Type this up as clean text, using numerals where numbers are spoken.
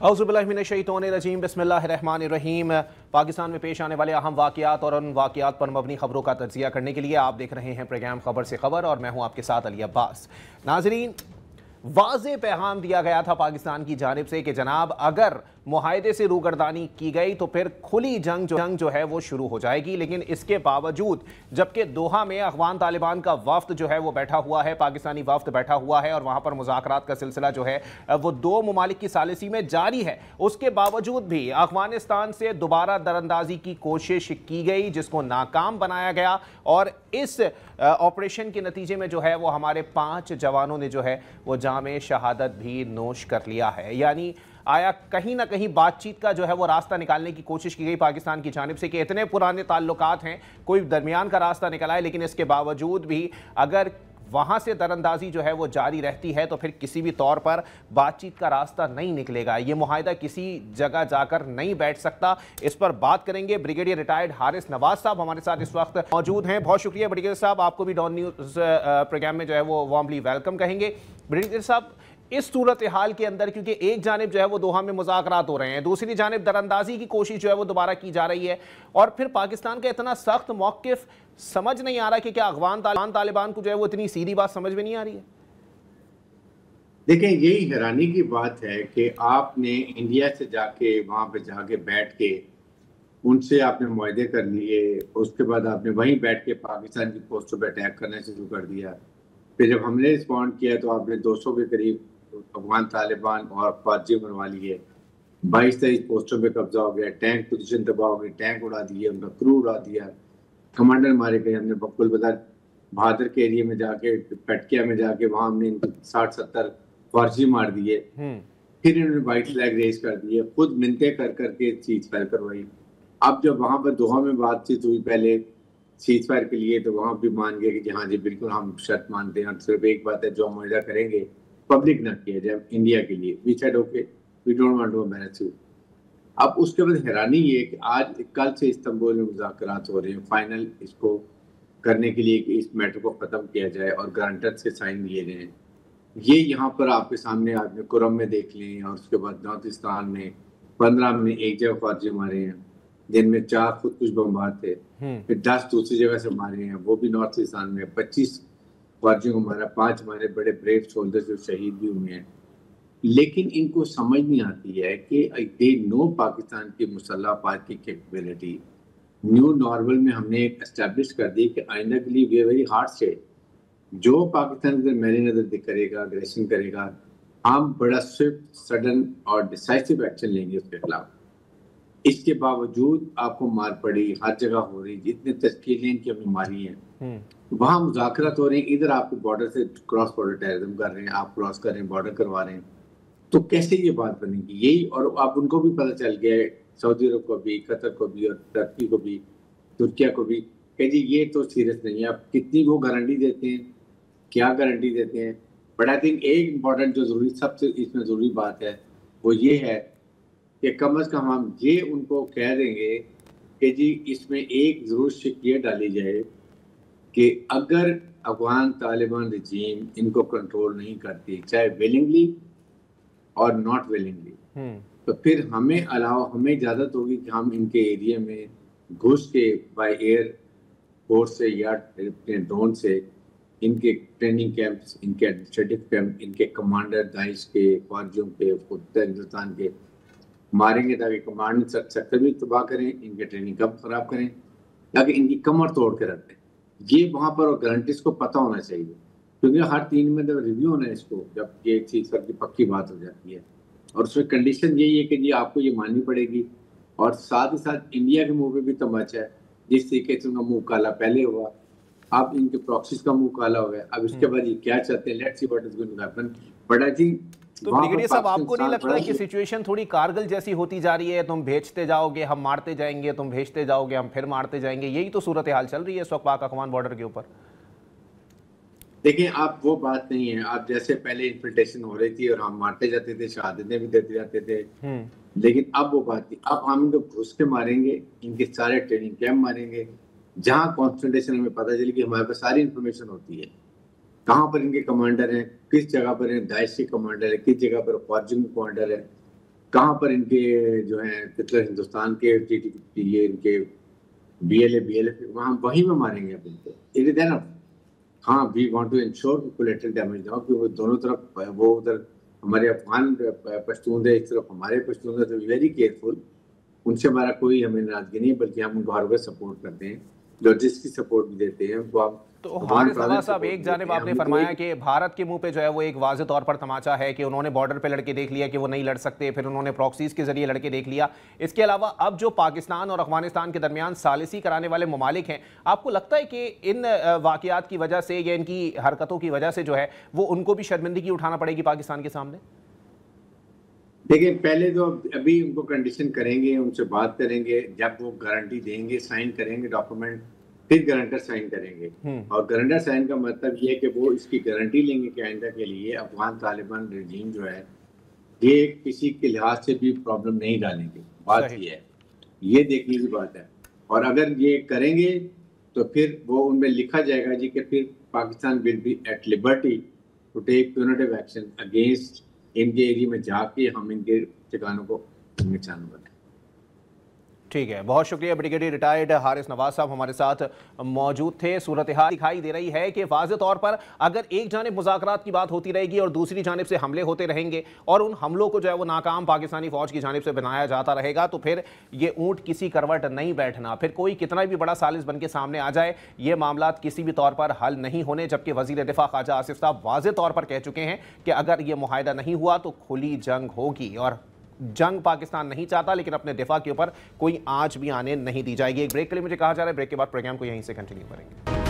औज़ुबिल्लाहिमिनश्शैतानिर्रजीम बिस्मिल्लाहिर्रहमानिर्रहीम। पाकिस्तान में पेश आने वाले अहम वाक़यात और उन वाक़यात पर मबनी खबरों का तज्ज़िया करने के लिए आप देख रहे हैं प्रोग्राम खबर से खबर और मैं हूं आपके साथ अली अब्बास। नाज़रीन, वाज़े पैगाम दिया गया था पाकिस्तान की जानिब से कि जनाब अगर मुआहदे से रूगर्दानी की गई तो फिर खुली जंग जो है वो शुरू हो जाएगी। लेकिन इसके बावजूद जबकि दोहा में अफ़गान तालिबान का वफ्द जो है वो बैठा हुआ है, पाकिस्तानी वफ्द बैठा हुआ है और वहाँ पर मुज़ाकरात का सिलसिला जो है वो दो ममालिक की सालिसी में जारी है, उसके बावजूद भी अफ़गानिस्तान से दोबारा दरअंदाजी की कोशिश की गई जिसको नाकाम बनाया गया और इस ऑपरेशन के नतीजे में जो है वो हमारे 5 जवानों ने जो है वो जामे शहादत भी नोश कर लिया है। यानी आया कहीं ना कहीं बातचीत का जो है वो रास्ता निकालने की कोशिश की गई पाकिस्तान की जानिब से कि इतने पुराने ताल्लुकात हैं, कोई दरमियान का रास्ता निकल आए, लेकिन इसके बावजूद भी अगर वहाँ से दरअंदाजी जो है वो जारी रहती है तो फिर किसी भी तौर पर बातचीत का रास्ता नहीं निकलेगा, ये मुआहिदा किसी जगह जाकर नहीं बैठ सकता। इस पर बात करेंगे। ब्रिगेडियर रिटायर्ड हारिस नवाज साहब हमारे साथ इस वक्त मौजूद हैं। बहुत शुक्रिया ब्रिगेडियर साहब, आपको भी डॉन न्यूज़ प्रोग्राम में जो है वो वार्मली वेलकम कहेंगे। ब्रिगेडियर साहब, इस सूरत हाल के अंदर क्योंकि एक जानिब जो है वो दोहा में मुज़ाकरात हो रहे हैं, दूसरी जानिब दरअंदाजी की कोशिश जो है वो दोबारा की जा रही है और फिर पाकिस्तान का इतना सख्त मौक़िफ़, समझ नहीं आ रहा कि क्या अफ़गान तालिबान को जो है वो इतनी सीधी बात समझ में नहीं आ रही है। देखें, यही हैरानी की बात है कि आपने इंडिया से जाके वहाँ पे जाके बैठ के उनसे आपने मुआहदे कर लिए, उसके बाद आपने वहीं बैठ के पाकिस्तान की पोस्टों पे अटैक करना शुरू कर दिया। फिर जब हमने रिस्पॉन्ड किया तो आपने 200 के करीब अफगान तालिबान और फौजी बनवा लिए, 22-23 पोस्टों पे कब्जा हो गया, टैंक पोजीशन तबाह हो गई, टैंक उड़ा दिए, उनका क्रू उड़ा दिया, कमांडर मारे गए। हमने बकुल बहादुर के एरिया में जाके, पटकिया में जाके वहाँ हमने इनको 60-70 फौजी मार दिए। फिर इन्होंने वाइट फ्लैग रेज कर दिए, खुद मिन्नतें कर करके सीज फायर करवाई। अब जब वहाँ पर दोहा में बातचीत हुई पहले सीज फायर के लिए, तो वहाँ भी मान गए कि हाँ जी बिल्कुल हम शर्त मानते हैं, सिर्फ एक बात है जो हम मुआहदा करेंगे पब्लिक ना किया जाए इंडिया के लिए। We said okay, we don't want to embarrass you. अब उसके बाद हैरानी ये है कि आज कल से इस्तांबुल में मुज़ाकरात हो रहे हैं फाइनल इसको करने के लिए कि इस मैटर को ख़त्म किया जाए और गारंटर से साइन दिए गए हैं। ये यहाँ पर आपके सामने आपने कुरम में देख लें और उसके बाद नॉर्थिस्तान में 15 में एक जगह फौजी मारे हैं जिनमें 4 खुदकुश बमबार थे, फिर 10 दूसरी जगह से मारे हैं, वो भी नॉर्थिस्तान में 25 फौजियों को मारा, 5 हमारे बड़े ब्रेव सोल्जर्स जो शहीद भी हुए हैं। लेकिन इनको समझ नहीं आती है कि दे नो पाकिस्तान की मुसल्लह अफवाज की कैपेबिलिटी। न्यू नॉर्मल में हमने एक एस्टेब्लिश कर दी कि आइंदा के लिए वी वेरी हार्ड से जो पाकिस्तान अगर मैंने नजर करेगा, अग्रेशन करेगा, हम बड़ा स्विफ्ट, सडन और डिसाइसिव एक्शन लेंगे उसके खिलाफ। इसके बावजूद आपको मार पड़ी हर जगह हो रही, जितने तश्कीलें इनकी हमने मारी हैं, वहाँ मुज़ाकरात हो रहे हैं, इधर आपको बॉर्डर से क्रॉस बॉर्डर टेररिज्म कर रहे हैं, आप क्रॉस कर रहे हैं, बॉर्डर करवा रहे हैं, तो कैसे ये बात बनेगी? यही, और अब उनको भी पता चल गया है, सऊदी अरब को भी, कतर को भी और टर्की को भी, तुर्किया को भी, कि जी ये तो सीरियस नहीं है। आप कितनी वो गारंटी देते हैं, क्या गारंटी देते हैं? बट आई थिंक एक इम्पॉर्टेंट जो जरूरी, सबसे इसमें ज़रूरी बात है वो ये है कि कम अज़ कम हम ये उनको कह देंगे कि जी इसमें एक ज़रूर शिक ये डाली जाए कि अगर अफगान तालिबान रजीम इनको कंट्रोल नहीं करती, चाहे विलिंगली और नॉट विलिंगली, तो फिर हमें इजाज़त होगी कि हम इनके एरिया में घुस के बाय एयर फोर्स से या ड्रोन से इनके ट्रेनिंग कैंप्स, इनके एडमिनिस्ट्रेटिव कैंप, इनके कमांडर दाइश के, फौजियों के, हिंदुस्तान के मारेंगे ताकि कमांड सेक्टर भी तबाह करें, इनके ट्रेनिंग कैंप खराब करें, ताकि इनकी कमर तोड़ के रख दें। ये वहाँ पर गारंटीज को पता होना चाहिए, क्योंकि हर 3 में जब रिव्यू होना है इसको, जब ये चीज़ की पक्की बात हो जाती है, और उसमें कंडीशन यही है कि जी आपको ये माननी पड़ेगी। और साथ ही साथ इंडिया के मुंह पे भी तमाचा है, जिस तरीके से उनका मुंह काला पहले हुआ, अब इनके प्रॉक्सीज का मुंह काला हो गया। अब इसके बाद ये क्या चाहते हैं, let's see what is going to happen. But I think तो ब्रिगेडियर साहब, आपको नहीं लगता कि सिचुएशन थोड़ी कारगिल जैसी होती जा रही है? तुम भेजते जाओगे हम मारते जाएंगे, तुम भेजते जाओगे हम फिर मारते जाएंगे, यही तो सूरत हाल चल रही है इस वक्त पाक अफगान बॉर्डर के ऊपर। देखिए, आप वो बात नहीं है। आप जैसे पहले इन्फिल्ट्रेशन हो रही थी और हम मारते जाते थे, शहादतें भी देते जाते थे, लेकिन अब वो बात नहीं। अब हम इनको घुस के मारेंगे, इनके सारे ट्रेनिंग कैंप मारेंगे, जहाँ कॉन्सेंट्रेशन हमें पता चले कि हमारे पास सारी इन्फॉर्मेशन होती है, कहाँ पर इनके कमांडर हैं, किस जगह पर दाइश के कमांडर है, किस जगह पर फौजी कमांडर है, کہاں پر ان کے جو ہیں ہندوستان کے یہ ان کے BLA وہاں وہیں میں ماریں گے ان کو. It is enough. ہاں we want to ensure collateral damage نہ ہو، کہ وہ دونوں طرف، وہ ادھر ہمارے افغان پشتون ہے، اس طرف ہمارے پشتون ہے، تو ویری کیئرفل. ان سے ہمارا کوئی ہمیں ناراضگی نہیں، بلکہ ہم ان کو ہر وقت سپورٹ کرتے ہیں، لاجسٹک سپورٹ بھی دیتے ہیں ان کو. ہم تو حارث نواز صاحب، ایک جانب آپ نے فرمایا کہ بھارت کے منہ پہ جو ہے وہ ایک واضح طور پر تماچا ہے کہ انہوں نے بارڈر پہ لڑکے دیکھ لیا کہ وہ نہیں لڑ سکتے، پھر انہوں نے پراکسیز کے ذریعے لڑکے دیکھ لیا. اس کے علاوہ اب جو پاکستان اور افغانستان کے درمیان ثالثی کرانے والے ممالک ہیں، آپ کو لگتا ہے کہ ان واقعات کی وجہ سے یا ان کی حرکتوں کی وجہ سے جو ہے وہ ان کو بھی شرمندگی اٹھانا پڑے گی پاکستان کے سامنے؟ دیکھیں، پہلے تو ابھی ان کو کنڈیشن کریں گے، ان سے بات کریں گے، جب وہ گارنٹی دیں گے، سائن کریں گے ڈاکومنٹ، پھر گارنٹر سائن کریں گے. اور گارنٹر سائن کا مطلب یہ ہے کہ وہ اس کی گارنٹی لیں گے کہ آئندہ کے لیے افغان طالبان رجیم جو ہے یہ کسی کے لحاظ سے بھی پرابلم نہیں ڈالیں گے. بات یہ ہے، یہ دیکھنے کی بات ہے. اور اگر یہ کریں گے تو پھر وہ ان میں لکھا جائے گا جی کہ پھر Pakistan will be at liberty to take punitive action against ان کے ایریا میں جا کے ہم ان کے ٹھکانوں کو نقصان بنائیں. ٹھیک ہے، بہت شکریہ. بریگیڈیئر ریٹائرڈ حارث نواز صاحب ہمارے ساتھ موجود تھے. صورتحال دکھائی دے رہی ہے کہ واضح طور پر اگر ایک جانب مذاکرات کی بات ہوتی رہے گی اور دوسری جانب سے حملے ہوتے رہیں گے اور ان حملوں کو جو ہے وہ ناکام پاکستانی فوج کی جانب سے بنایا جاتا رہے گا، تو پھر یہ اونٹ کسی کروٹ نہیں بیٹھنا. پھر کوئی کتنا بھی بڑا سازش بن کے سامنے آ جائے، یہ معاملات کسی بھی طور پر حل نہیں ہونے. جبکہ وزیر دفاع خواجہ آصف صاحب واضح طور پر کہہ چکے ہیں کہ اگر یہ معاہدہ نہیں ہوا تو کھلی جنگ ہوگی، اور جنگ پاکستان نہیں چاہتا، لیکن اپنے دفاع کے اوپر کوئی آنچ بھی آنے نہیں دی جائے گی. ایک بریک کے لیے مجھے کہا جا رہا ہے، بریک کے بعد پروگرام کو یہیں سے کنٹینیو کریں گے.